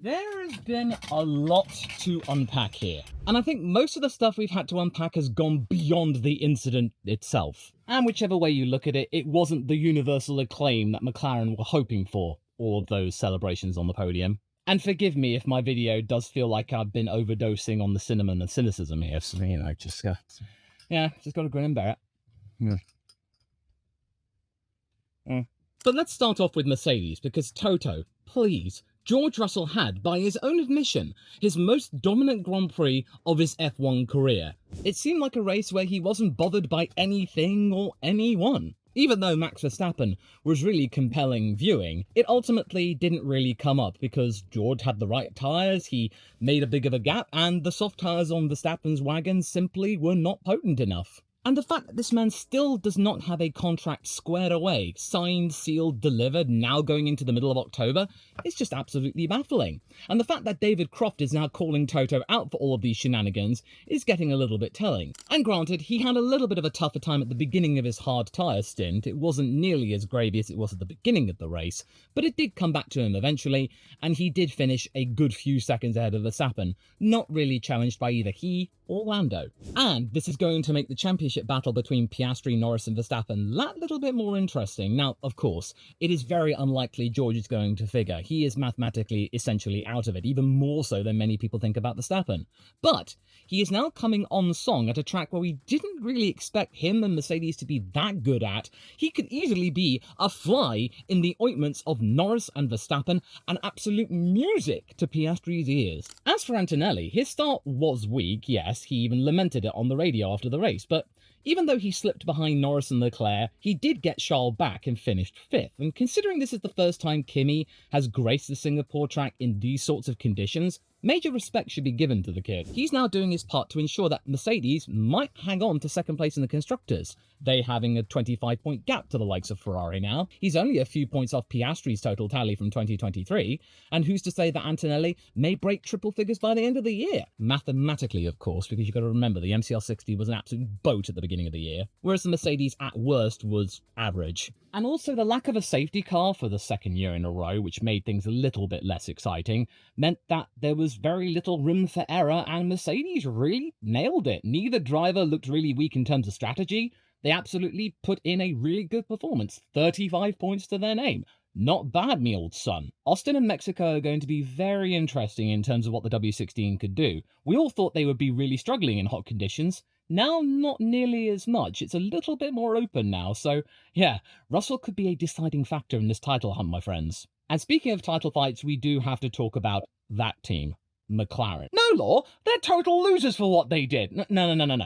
There has been a lot to unpack here, and I think most of the stuff we've had to unpack has gone beyond the incident itself. And whichever way you look at it, it wasn't the universal acclaim that McLaren were hoping for, all of those celebrations on the podium. And forgive me if my video does feel like I've been overdosing on the cinnamon and cynicism here, so, you know, just gotta grin and bear it. But let's start off with Mercedes, because Toto, please, George Russell had, by his own admission, his most dominant Grand Prix of his F1 career. It seemed like a race where he wasn't bothered by anything or anyone. Even though Max Verstappen was really compelling viewing, it ultimately didn't really come up because George had the right tyres, he made a big of a gap, and the soft tyres on Verstappen's wagon simply were not potent enough. And the fact that this man still does not have a contract squared away, signed, sealed, delivered, now going into the middle of October, is just absolutely baffling. And the fact that David Croft is now calling Toto out for all of these shenanigans is getting a little bit telling. And granted, he had a little bit of a tougher time at the beginning of his hard tyre stint. It wasn't nearly as gravy as it was at the beginning of the race, but it did come back to him eventually, and he did finish a good few seconds ahead of Verstappen, not really challenged by either he or Lando. And this is going to make the championship battle between Piastri, Norris and Verstappen that little bit more interesting. Now, of course, it is very unlikely George is going to figure. He is mathematically essentially out of it, even more so than many people think about Verstappen. But he is now coming on song at a track where we didn't really expect him and Mercedes to be that good at. He could easily be a fly in the ointments of Norris and Verstappen and absolute music to Piastri's ears. As for Antonelli, his start was weak, yes, he even lamented it on the radio after the race, but even though he slipped behind Norris and Leclerc, he did get Charles back and finished 5th. And considering this is the first time Kimi has graced the Singapore track in these sorts of conditions, major respect should be given to the kid. He's now doing his part to ensure that Mercedes might hang on to second place in the constructors, they having a 25-point gap to the likes of Ferrari now. He's only a few points off Piastri's total tally from 2023, and who's to say that Antonelli may break triple figures by the end of the year? Mathematically, of course, because you've got to remember the MCL60 was an absolute boat at the beginning of the year, whereas the Mercedes at worst was average. And also the lack of a safety car for the second year in a row, which made things a little bit less exciting, meant that there was very little room for error, and Mercedes really nailed it. Neither driver looked really weak in terms of strategy. They absolutely put in a really good performance. 35 points to their name. Not bad, me old son. Austin and Mexico are going to be very interesting in terms of what the W16 could do. We all thought they would be really struggling in hot conditions. Now, not nearly as much. It's a little bit more open now, so yeah, Russell could be a deciding factor in this title hunt, my friends. And speaking of title fights, we do have to talk about that team, McLaren. No, Law, they're total losers for what they did. No.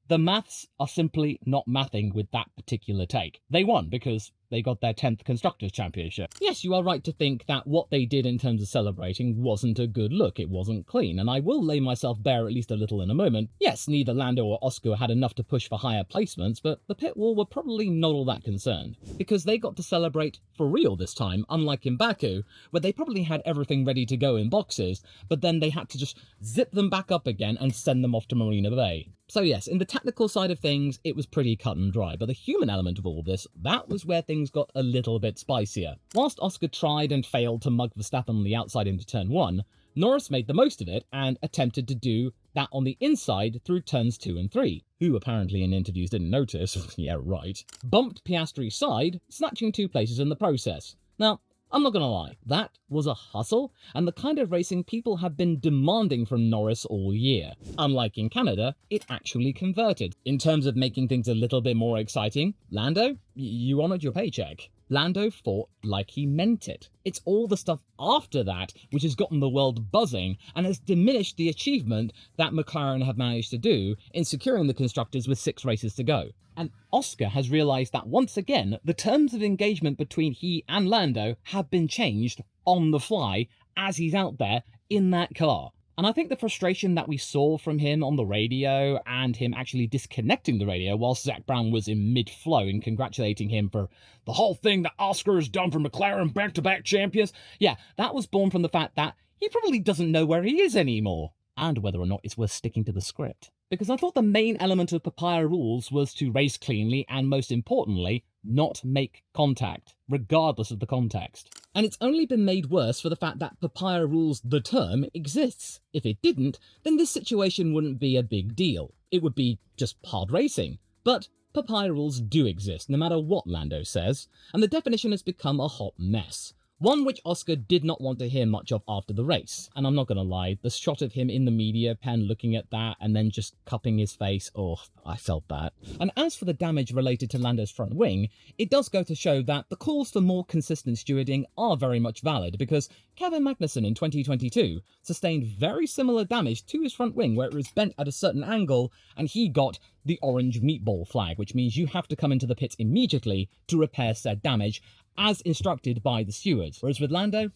The maths are simply not mathing with that particular take. They won because they got their 10th Constructors' Championship. Yes, you are right to think that what they did in terms of celebrating wasn't a good look, it wasn't clean, and I will lay myself bare at least a little in a moment. Yes, neither Lando or Oscar had enough to push for higher placements, but the pit wall were probably not all that concerned, because they got to celebrate for real this time, unlike in Baku, where they probably had everything ready to go in boxes, but then they had to just zip them back up again and send them off to Marina Bay. So yes, in the technical side of things, it was pretty cut and dry, but the human element of all this, that was where things got a little bit spicier. Whilst Oscar tried and failed to mug Verstappen on the outside into turn 1, Norris made the most of it and attempted to do that on the inside through turns 2 and 3, who apparently in interviews didn't notice, yeah right, bumped Piastri's side, snatching 2 places in the process. Now, I'm not gonna lie, that was a hustle, and the kind of racing people have been demanding from Norris all year. Unlike in Canada, it actually converted. In terms of making things a little bit more exciting, Lando, you honoured your paycheck. Lando fought like he meant it. It's all the stuff after that which has gotten the world buzzing and has diminished the achievement that McLaren have managed to do in securing the constructors with 6 races to go. And Oscar has realised that once again, the terms of engagement between he and Lando have been changed on the fly as he's out there in that car. And I think the frustration that we saw from him on the radio and him actually disconnecting the radio whilst Zach Brown was in mid-flow and congratulating him for the whole thing that Oscar has done for McLaren back-to-back champions, yeah, that was born from the fact that he probably doesn't know where he is anymore, and whether or not it's worth sticking to the script. Because I thought the main element of papaya rules was to race cleanly and, most importantly, not make contact, regardless of the context. And it's only been made worse for the fact that papaya rules the term exists. If it didn't, then this situation wouldn't be a big deal. It would be just hard racing. But papaya rules do exist, no matter what Lando says, and the definition has become a hot mess. One which Oscar did not want to hear much of after the race. And I'm not gonna lie, the shot of him in the media pen looking at that and then just cupping his face, oh, I felt that. And as for the damage related to Lando's front wing, it does go to show that the calls for more consistent stewarding are very much valid, because Kevin Magnussen in 2022 sustained very similar damage to his front wing where it was bent at a certain angle and he got the orange meatball flag, which means you have to come into the pits immediately to repair said damage, as instructed by the stewards. Whereas with Lando,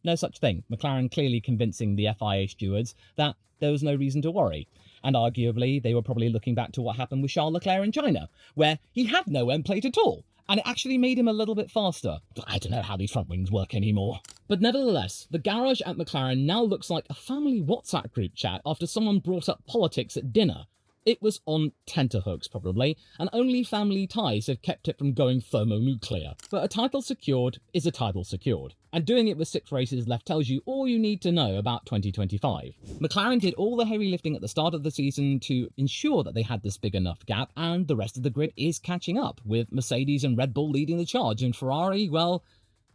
no such thing. McLaren clearly convincing the FIA stewards that there was no reason to worry. And arguably, they were probably looking back to what happened with Charles Leclerc in China, where he had no end plate at all, and it actually made him a little bit faster. I don't know how these front wings work anymore. But nevertheless, the garage at McLaren now looks like a family WhatsApp group chat after someone brought up politics at dinner. It was on tenterhooks, probably, and only family ties have kept it from going thermonuclear. But a title secured is a title secured, and doing it with 6 races left tells you all you need to know about 2025. McLaren did all the heavy lifting at the start of the season to ensure that they had this big enough gap, and the rest of the grid is catching up, with Mercedes and Red Bull leading the charge, and Ferrari, well,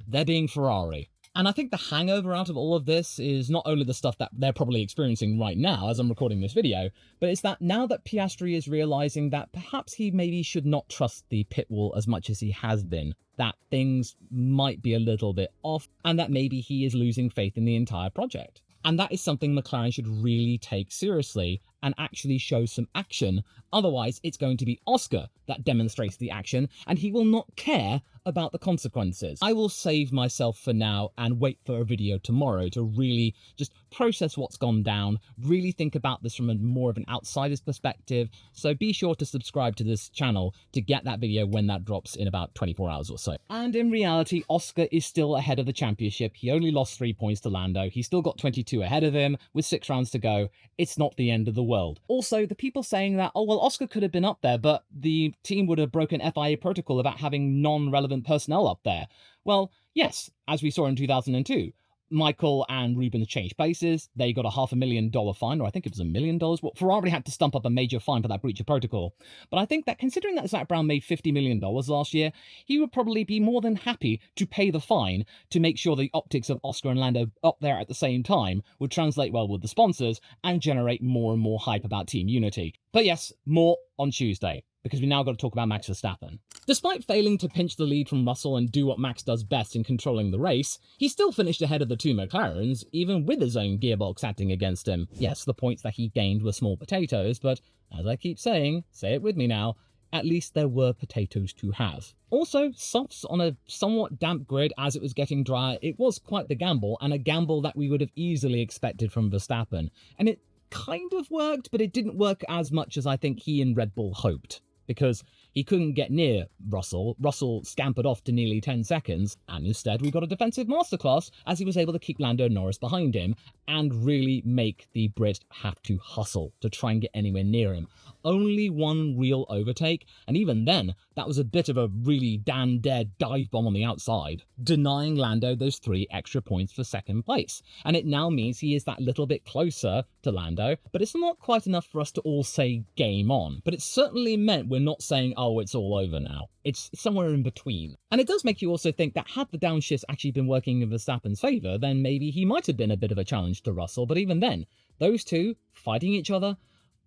they're being Ferrari. And I think the hangover out of all of this is not only the stuff that they're probably experiencing right now as I'm recording this video, but it's that now that Piastri is realizing that perhaps he maybe should not trust the pit wall as much as he has been, that things might be a little bit off, and that maybe he is losing faith in the entire project. And that is something McLaren should really take seriously and actually show some action. Otherwise, it's going to be Oscar that demonstrates the action, and he will not care about the consequences. I will save myself for now and wait for a video tomorrow to really just process what's gone down, really think about this from more of an outsider's perspective. So be sure to subscribe to this channel to get that video when that drops in about 24 hours or so. And in reality, Oscar is still ahead of the championship. He only lost 3 points to Lando. He's still got 22 ahead of him with 6 rounds to go. It's not the end of the world. Also, the people saying that, oh, well, Oscar could have been up there, but the team would have broken FIA protocol about having non-relevant personnel up there. Well, yes, as we saw in 2002. Michael and Rubens changed places. They got a $500,000 fine, or I think it was $1 million. Well, Ferrari had to stump up a major fine for that breach of protocol. But I think that considering that Zach Brown made $50 million last year, he would probably be more than happy to pay the fine to make sure the optics of Oscar and Lando up there at the same time would translate well with the sponsors and generate more and more hype about team unity. But yes, more on Tuesday, because we now got to talk about Max Verstappen. Despite failing to pinch the lead from Russell and do what Max does best in controlling the race, he still finished ahead of the 2 McLarens, even with his own gearbox acting against him. Yes, the points that he gained were small potatoes, but as I keep saying, say it with me now, at least there were potatoes to have. Also, softs on a somewhat damp grid as it was getting drier, it was quite the gamble, and a gamble that we would have easily expected from Verstappen. And it kind of worked, but it didn't work as much as I think he and Red Bull hoped, because he couldn't get near Russell. Russell scampered off to nearly 10 seconds, and instead we got a defensive masterclass as he was able to keep Lando Norris behind him and really make the Brit have to hustle to try and get anywhere near him. Only one real overtake, and even then, that was a bit of a really damn dead dive bomb on the outside, denying Lando those 3 extra points for second place. And it now means he is that little bit closer to Lando, but it's not quite enough for us to all say game on. But it certainly meant we're not saying, oh, it's all over now. It's somewhere in between. And it does make you also think that had the downshifts actually been working in Verstappen's favour, then maybe he might have been a bit of a challenge to Russell. But even then, those two fighting each other,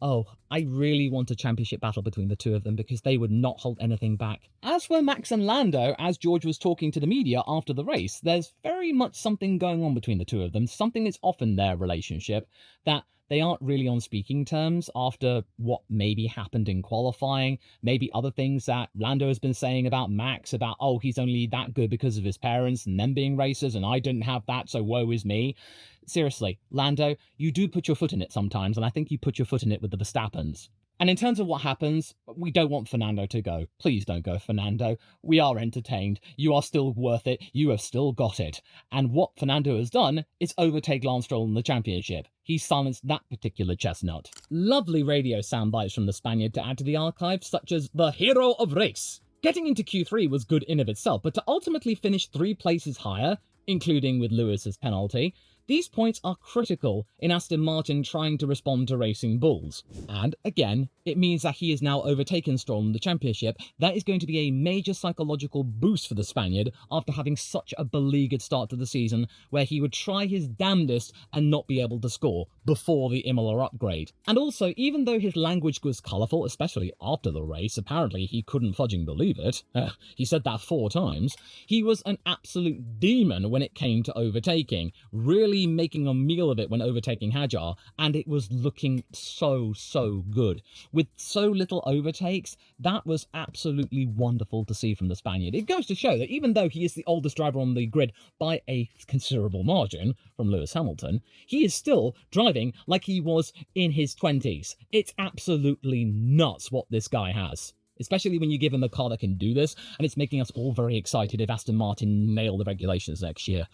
oh, I really want a championship battle between the 2 of them because they would not hold anything back. As for Max and Lando, as George was talking to the media after the race, there's very much something going on between the 2 of them. Something is off in their relationship, that they aren't really on speaking terms after what maybe happened in qualifying, maybe other things that Lando has been saying about Max, about, oh, he's only that good because of his parents and them being racers, and I didn't have that, so woe is me. Seriously, Lando, you do put your foot in it sometimes, and I think you put your foot in it with the Verstappens. And in terms of what happens, we don't want Fernando to go. Please don't go, Fernando. We are entertained. You are still worth it. You have still got it. And what Fernando has done is overtake Lance Stroll in the championship. He silenced that particular chestnut. Lovely radio sound bites from the Spaniard to add to the archive, such as the hero of race. Getting into Q3 was good in of itself, but to ultimately finish 3 places higher, including with Lewis's penalty. These points are critical in Aston Martin trying to respond to racing bulls. And again, it means that he is now overtaken Stroll in the championship. That is going to be a major psychological boost for the Spaniard after having such a beleaguered start to the season where he would try his damnedest and not be able to score before the Imola upgrade. And also, even though his language was colourful, especially after the race, apparently he couldn't fudging believe it. He said that 4 times. He was an absolute demon when it came to overtaking, really making a meal of it when overtaking Hadjar, and it was looking so good. With so little overtakes, that was absolutely wonderful to see from the Spaniard. It goes to show that even though he is the oldest driver on the grid by a considerable margin from Lewis Hamilton, he is still driving like he was in his 20s. It's absolutely nuts what this guy has. Especially when you give him a car that can do this, and it's making us all very excited if Aston Martin nail the regulations next year.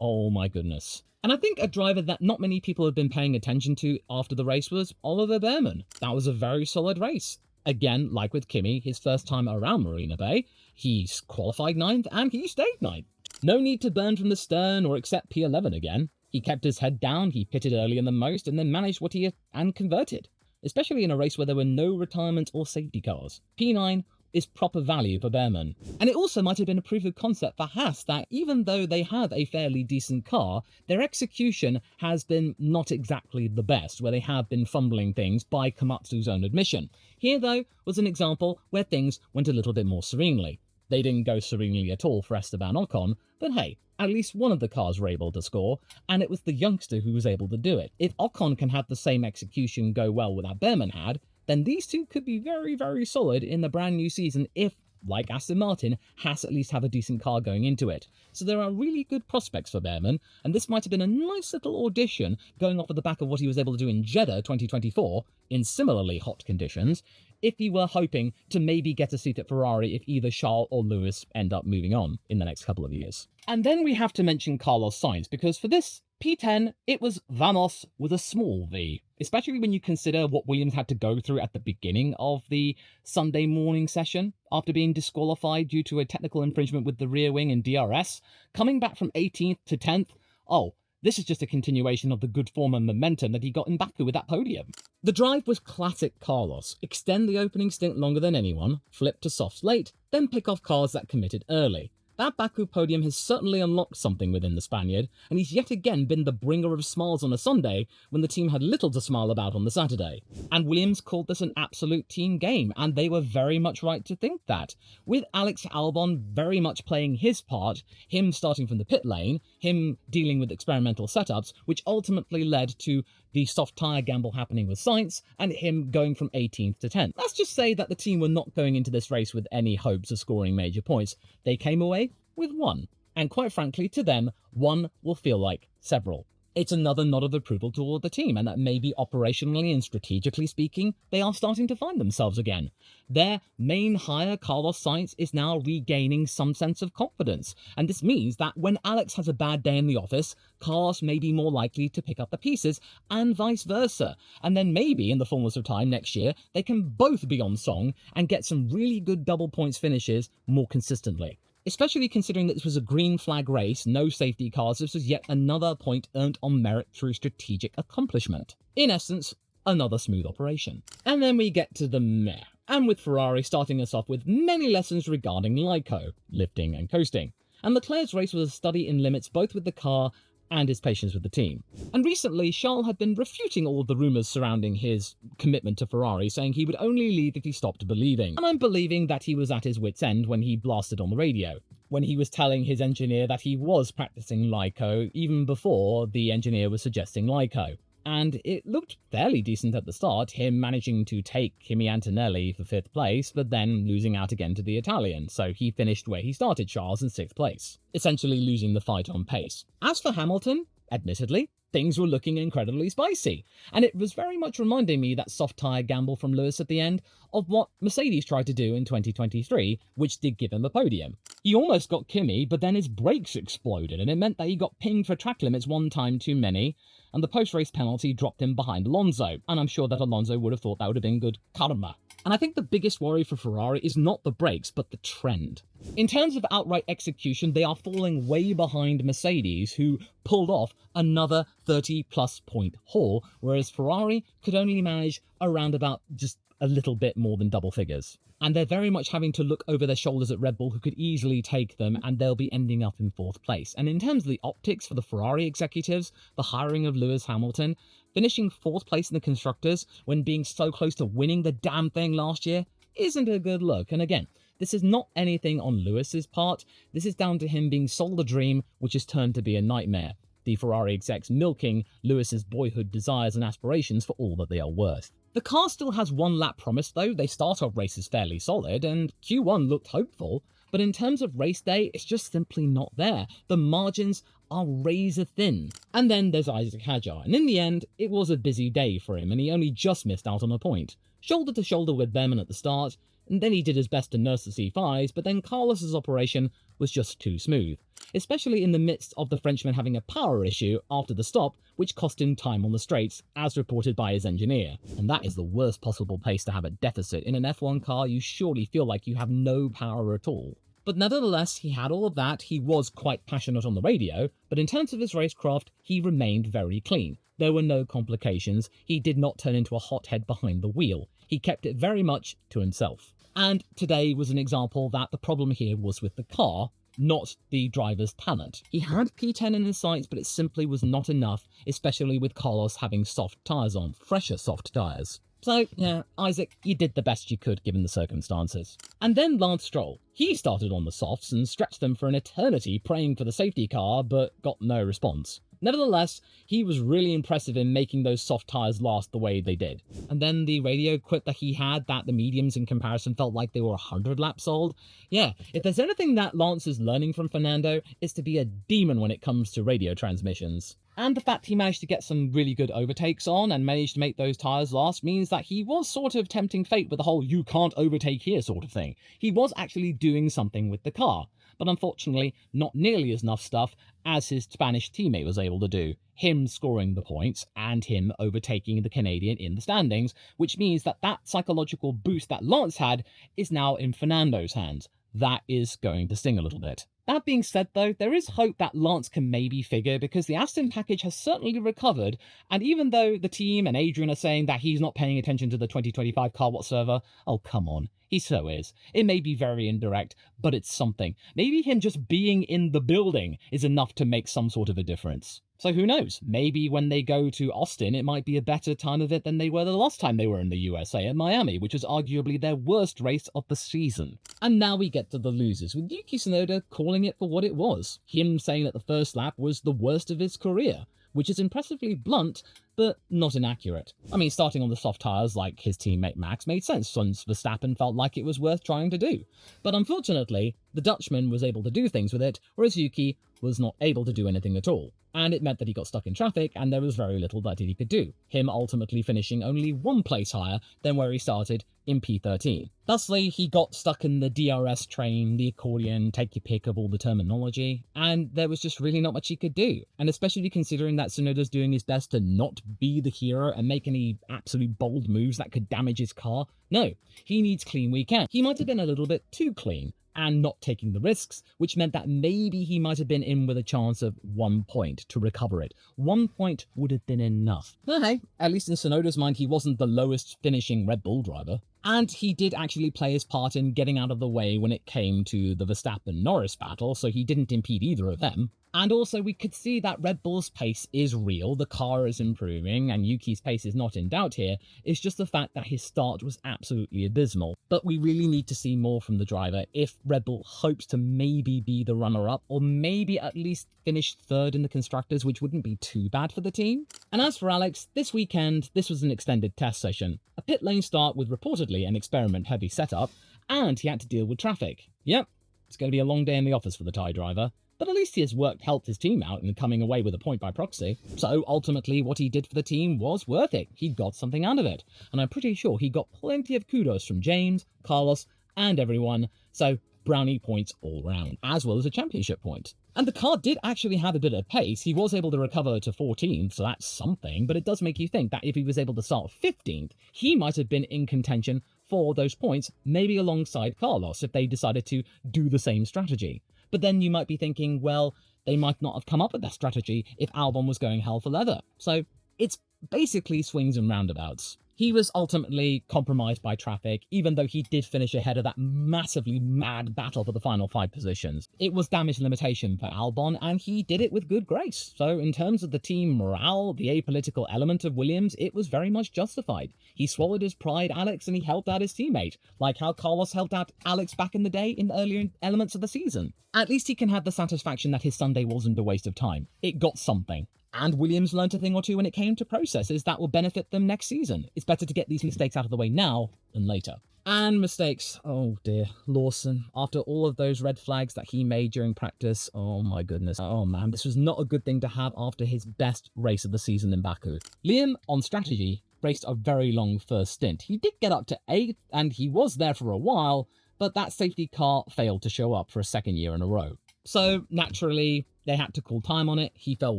Oh my goodness. And I think a driver that not many people have been paying attention to after the race was Oliver Behrman. That was a very solid race. Again, like with Kimi, his first time around Marina Bay, he's qualified 9th and he stayed 9th. No need to burn from the stern or accept P11 again. He kept his head down, he pitted earlier than most, and then managed what he had and converted. Especially in a race where there were no retirement or safety cars. P9 is proper value for Behrman. And it also might have been a proof of concept for Haas that even though they have a fairly decent car, their execution has been not exactly the best, where they have been fumbling things by Komatsu's own admission. Here, though, was an example where things went a little bit more serenely. They didn't go serenely at all for Esteban Ocon, but hey, at least one of the cars were able to score, and it was the youngster who was able to do it. If Ocon can have the same execution go well that Behrman had, then these two could be very solid in the brand new season if, like Aston Martin, Haas at least have a decent car going into it. So there are really good prospects for Behrman, and this might have been a nice little audition going off of the back of what he was able to do in Jeddah 2024 in similarly hot conditions, if he were hoping to maybe get a seat at Ferrari if either Charles or Lewis end up moving on in the next couple of years. And then we have to mention Carlos Sainz, because for this P10, it was Vamos with a small v, especially when you consider what Williams had to go through at the beginning of the Sunday morning session after being disqualified due to a technical infringement with the rear wing and DRS, coming back from 18th to 10th. Oh, this is just a continuation of the good form and momentum that he got in Baku with that podium. The drive was classic Carlos. Extend the opening stint longer than anyone, flip to softs late, then pick off cars that committed early. That Baku podium has certainly unlocked something within the Spaniard, and he's yet again been the bringer of smiles on a Sunday when the team had little to smile about on the Saturday. And Williams called this an absolute team game, and they were very much right to think that. With Alex Albon very much playing his part, him starting from the pit lane, him dealing with experimental setups, which ultimately led to the soft tyre gamble happening with Sainz, and him going from 18th to 10th. Let's just say that the team were not going into this race with any hopes of scoring major points. They came away with 1. And quite frankly, to them, 1 will feel like several. It's another nod of approval toward the team, and that maybe operationally and strategically speaking, they are starting to find themselves again. Their main hire, Carlos Sainz, is now regaining some sense of confidence, and this means that when Alex has a bad day in the office, Carlos may be more likely to pick up the pieces, and vice versa. And then maybe, in the fullness of time next year, they can both be on song and get some really good double points finishes more consistently. Especially considering that this was a green flag race, no safety cars, this was yet another point earned on merit through strategic accomplishment. In essence, another smooth operation. And then we get to the meh, and with Ferrari starting us off with many lessons regarding LICO, lifting and coasting. And Leclerc's race was a study in limits both with the car and his patience with the team. And recently, Charles had been refuting all of the rumours surrounding his commitment to Ferrari, saying he would only leave if he stopped believing. And I'm believing that he was at his wit's end when he blasted on the radio, when he was telling his engineer that he was practicing LICO even before the engineer was suggesting LICO. And it looked fairly decent at the start, him managing to take Kimi Antonelli for 5th place, but then losing out again to the Italian, so he finished where he started, Charles, in 6th place, essentially losing the fight on pace. As for Hamilton, admittedly, things were looking incredibly spicy, and it was very much reminding me that soft tyre gamble from Lewis at the end of what Mercedes tried to do in 2023, which did give him a podium. He almost got Kimi, but then his brakes exploded, and it meant that he got pinged for track limits 1 time too many, and the post-race penalty dropped him behind Alonso, and I'm sure that Alonso would have thought that would have been good karma. And I think the biggest worry for Ferrari is not the brakes, but the trend. In terms of outright execution, they are falling way behind Mercedes, who pulled off another 30-plus point haul, whereas Ferrari could only manage around about just a little bit more than double figures. And they're very much having to look over their shoulders at Red Bull, who could easily take them, and they'll be ending up in 4th place. And in terms of the optics for the Ferrari executives, the hiring of Lewis Hamilton, finishing 4th place in the constructors when being so close to winning the damn thing last year isn't a good look. And again, this is not anything on Lewis's part. This is down to him being sold a dream, which has turned to be a nightmare. The Ferrari execs milking Lewis's boyhood desires and aspirations for all that they are worth. The car still has one lap promise though. They start off races fairly solid, and Q1 looked hopeful, but in terms of race day, it's just simply not there. The margins are razor thin. And then there's Isaac Hadjar, and in the end, it was a busy day for him, and he only just missed out on a point. Shoulder to shoulder with Behrman at the start, and then he did his best to nurse the C5s, but then Carlos's operation was just too smooth, especially in the midst of the Frenchman having a power issue after the stop, which cost him time on the straights, as reported by his engineer. And that is the worst possible pace to have a deficit. In an F1 car, you surely feel like you have no power at all. But nevertheless, he had all of that. He was quite passionate on the radio, but in terms of his racecraft, he remained very clean. There were no complications. He did not turn into a hothead behind the wheel. He kept it very much to himself. And today was an example that the problem here was with the car, not the driver's talent. He had P10 in his sights, but it simply was not enough, especially with Carlos having soft tyres on, fresher soft tyres. So, yeah, Isaac, you did the best you could given the circumstances. And then Lance Stroll. He started on the softs and stretched them for an eternity praying for the safety car, but got no response. Nevertheless, he was really impressive in making those soft tyres last the way they did. And then the radio quip that he had, that the mediums in comparison felt like they were 100 laps old. Yeah, if there's anything that Lance is learning from Fernando, it's to be a demon when it comes to radio transmissions. And the fact he managed to get some really good overtakes on and managed to make those tyres last means that he was sort of tempting fate with the whole you can't overtake here sort of thing. He was actually doing something with the car, but unfortunately not nearly as enough stuff as his Spanish teammate was able to do. Him scoring the points and him overtaking the Canadian in the standings, which means that that psychological boost that Lance had is now in Fernando's hands. That is going to sting a little bit. That being said though, there is hope that Lance can maybe figure, because the Aston package has certainly recovered, and even though the team and Adrian are saying that he's not paying attention to the 2025 car whatsoever, oh come on, he so is. It may be very indirect, but it's something. Maybe him just being in the building is enough to make some sort of a difference. So who knows, maybe when they go to Austin, it might be a better time of it than they were the last time they were in the USA at Miami, which was arguably their worst race of the season. And now we get to the losers, with Yuki Tsunoda calling it for what it was. Him saying that the first lap was the worst of his career, which is impressively blunt, but not inaccurate. I mean, starting on the soft tyres like his teammate Max made sense, since Verstappen felt like it was worth trying to do. But unfortunately, the Dutchman was able to do things with it, whereas Yuki was not able to do anything at all. And it meant that he got stuck in traffic, and there was very little that he could do, him ultimately finishing only one place higher than where he started in P13. Thusly, he got stuck in the DRS train, the accordion, take your pick of all the terminology, and there was just really not much he could do. And especially considering that Tsunoda's doing his best to not be the hero and make any absolute bold moves that could damage his car. No, he needs clean weekend. He might have been a little bit too clean, and not taking the risks, which meant that maybe he might have been in with a chance of 1 point to recover it. 1 point would have been enough. But hey, at least in Tsunoda's mind, he wasn't the lowest finishing Red Bull driver. And he did actually play his part in getting out of the way when it came to the Verstappen-Norris battle, so he didn't impede either of them. And also we could see that Red Bull's pace is real, the car is improving, and Yuki's pace is not in doubt here. It's just the fact that his start was absolutely abysmal. But we really need to see more from the driver if Red Bull hopes to maybe be the runner-up, or maybe at least finish third in the constructors, which wouldn't be too bad for the team. And as for Alex, this weekend, this was an extended test session. A pit lane start with reportedly an experiment-heavy setup, and he had to deal with traffic. Yep, it's going to be a long day in the office for the Thai driver. But at least he has helped his team out in coming away with a point by proxy. So ultimately what he did for the team was worth it. He got something out of it. And I'm pretty sure he got plenty of kudos from James, Carlos, and everyone. So brownie points all round, as well as a championship point. And the car did actually have a bit of pace. He was able to recover to 14th, so that's something, but it does make you think that if he was able to start 15th, he might have been in contention for those points, maybe alongside Carlos, if they decided to do the same strategy. But then you might be thinking, well, they might not have come up with that strategy if Albon was going hell for leather. So it's basically swings and roundabouts. He was ultimately compromised by traffic, even though he did finish ahead of that massively mad battle for the final 5 positions. It was damage limitation for Albon, and he did it with good grace. So in terms of the team morale, the apolitical element of Williams, it was very much justified. He swallowed his pride, Alex, and he helped out his teammate, like how Carlos helped out Alex back in the day in the earlier elements of the season. At least he can have the satisfaction that his Sunday wasn't a waste of time. It got something. And Williams learned a thing or two when it came to processes that will benefit them next season. It's better to get these mistakes out of the way now than later. And mistakes, oh dear, Lawson, after all of those red flags that he made during practice, oh my goodness, oh man, this was not a good thing to have after his best race of the season in Baku. Liam, on strategy, raced a very long first stint. He did get up to 8th, and he was there for a while, but that safety car failed to show up for a second year in a row. So, naturally, they had to call time on it, he fell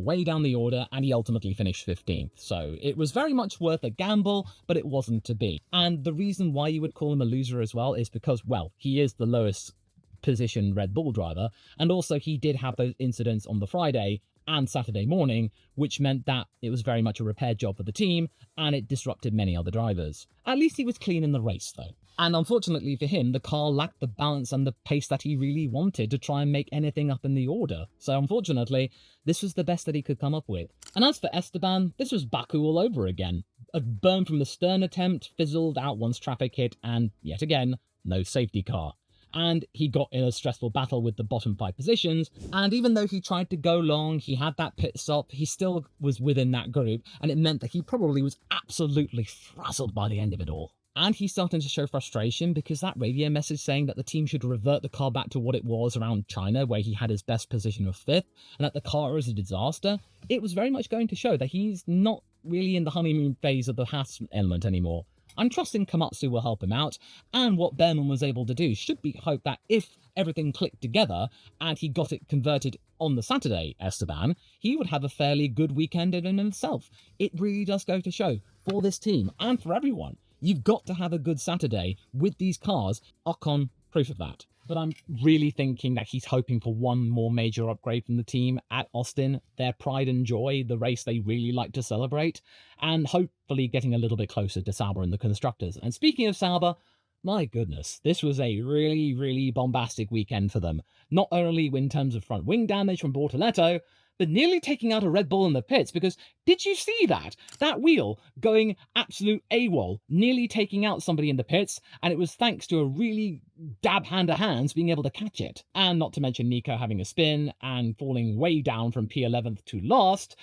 way down the order, and he ultimately finished 15th. So, it was very much worth a gamble, but it wasn't to be. And the reason why you would call him a loser as well is because, well, he is the lowest position Red Bull driver, and also he did have those incidents on the Friday and Saturday morning, which meant that it was very much a repair job for the team, and it disrupted many other drivers. At least he was clean in the race, though. And unfortunately for him, the car lacked the balance and the pace that he really wanted to try and make anything up in the order. So unfortunately, this was the best that he could come up with. And as for Esteban, this was Baku all over again. A burn from the stern attempt fizzled out once traffic hit, and yet again, no safety car. And he got in a stressful battle with the bottom 5 positions, and even though he tried to go long, he had that pit stop, he still was within that group, and it meant that he probably was absolutely frazzled by the end of it all. And he's starting to show frustration because that radio message saying that the team should revert the car back to what it was around China, where he had his best position of 5th, and that the car is a disaster, it was very much going to show that he's not really in the honeymoon phase of the Haas element anymore. I'm trusting Komatsu will help him out, and what Behrman was able to do should be hope that if everything clicked together and he got it converted on the Saturday, Esteban, he would have a fairly good weekend in himself. It really does go to show, for this team and for everyone, you've got to have a good Saturday with these cars. Ocon, proof of that. But I'm really thinking that he's hoping for one more major upgrade from the team at Austin, their pride and joy, the race they really like to celebrate, and hopefully getting a little bit closer to Sauber in the constructors. And speaking of Sauber, my goodness, this was a really, really bombastic weekend for them. Not only in terms of front wing damage from Bortoletto, but nearly taking out a Red Bull in the pits, because did you see that? That wheel going absolute AWOL, nearly taking out somebody in the pits, and it was thanks to a really dab hand of hands being able to catch it. And not to mention Nico having a spin and falling way down from P11th to last.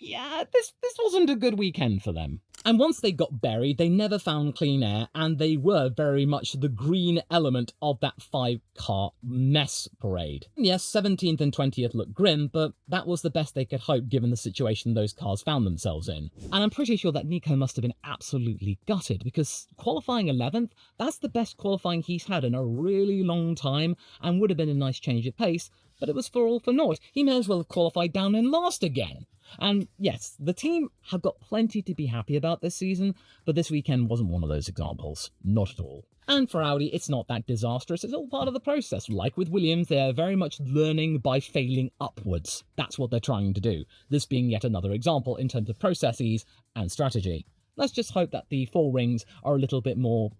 Yeah, this wasn't a good weekend for them. And once they got buried, they never found clean air, and they were very much the green element of that 5-car mess parade. Yes, 17th and 20th looked grim, but that was the best they could hope given the situation those cars found themselves in. And I'm pretty sure that Nico must have been absolutely gutted, because qualifying 11th, that's the best qualifying he's had in a really long time, and would have been a nice change of pace, but it was for all for naught. He may as well have qualified down in last again. And yes, the team have got plenty to be happy about this season, but this weekend wasn't one of those examples. Not at all. And for Audi, it's not that disastrous. It's all part of the process. Like with Williams, they're very much learning by failing upwards. That's what they're trying to do. This being yet another example in terms of processes and strategy. Let's just hope that the 4 rings are a little bit more,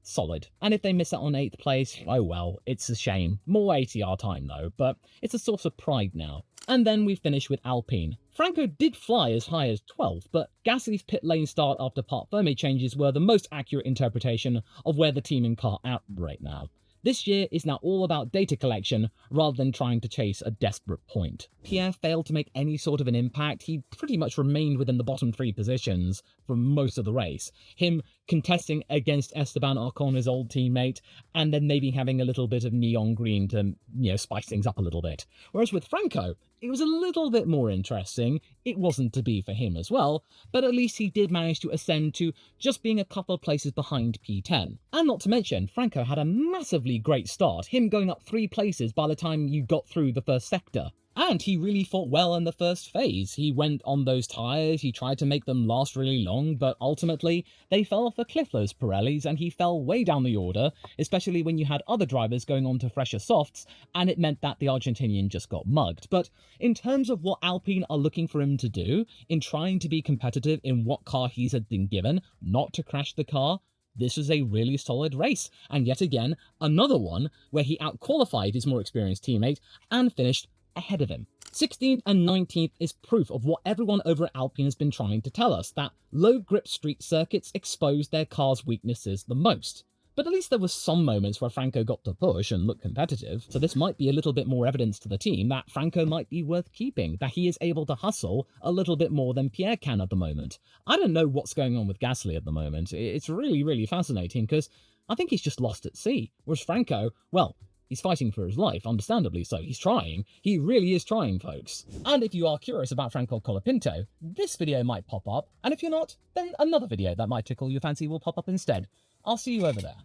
solid. And if they miss out on 8th place, oh well, it's a shame. More ATR time though, but it's a source of pride now. And then we finish with Alpine. Franco did fly as high as 12th, but Gasly's pit lane start after part Fermi changes were the most accurate interpretation of where the team and car are at right now. This year is now all about data collection rather than trying to chase a desperate point. Pierre failed to make any sort of an impact. He pretty much remained within the bottom 3 positions for most of the race. Him contesting against Esteban Ocon, his old teammate, and then maybe having a little bit of neon green to, spice things up a little bit. Whereas with Franco, it was a little bit more interesting. It wasn't to be for him as well, but at least he did manage to ascend to just being a couple of places behind P10. And not to mention, Franco had a massively great start, him going up 3 places by the time you got through the first sector. And he really fought well in the first phase. He went on those tyres, he tried to make them last really long, but ultimately they fell off a cliff, those Pirellis, and he fell way down the order, especially when you had other drivers going on to fresher softs, and it meant that the Argentinian just got mugged. But in terms of what Alpine are looking for him to do, in trying to be competitive in what car he's had been given, not to crash the car, this was a really solid race. And yet again, another one where he outqualified his more experienced teammate and finished ahead of him. 16th and 19th is proof of what everyone over at Alpine has been trying to tell us, that low grip street circuits expose their car's weaknesses the most. But at least there were some moments where Franco got to push and look competitive, so this might be a little bit more evidence to the team that Franco might be worth keeping, that he is able to hustle a little bit more than Pierre can at the moment. I don't know what's going on with Gasly at the moment. It's really, really fascinating, because I think he's just lost at sea, whereas Franco, well, he's fighting for his life, understandably so. He's trying. He really is trying, folks. And if you are curious about Franco Colapinto, this video might pop up, and if you're not, then another video that might tickle your fancy will pop up instead. I'll see you over there.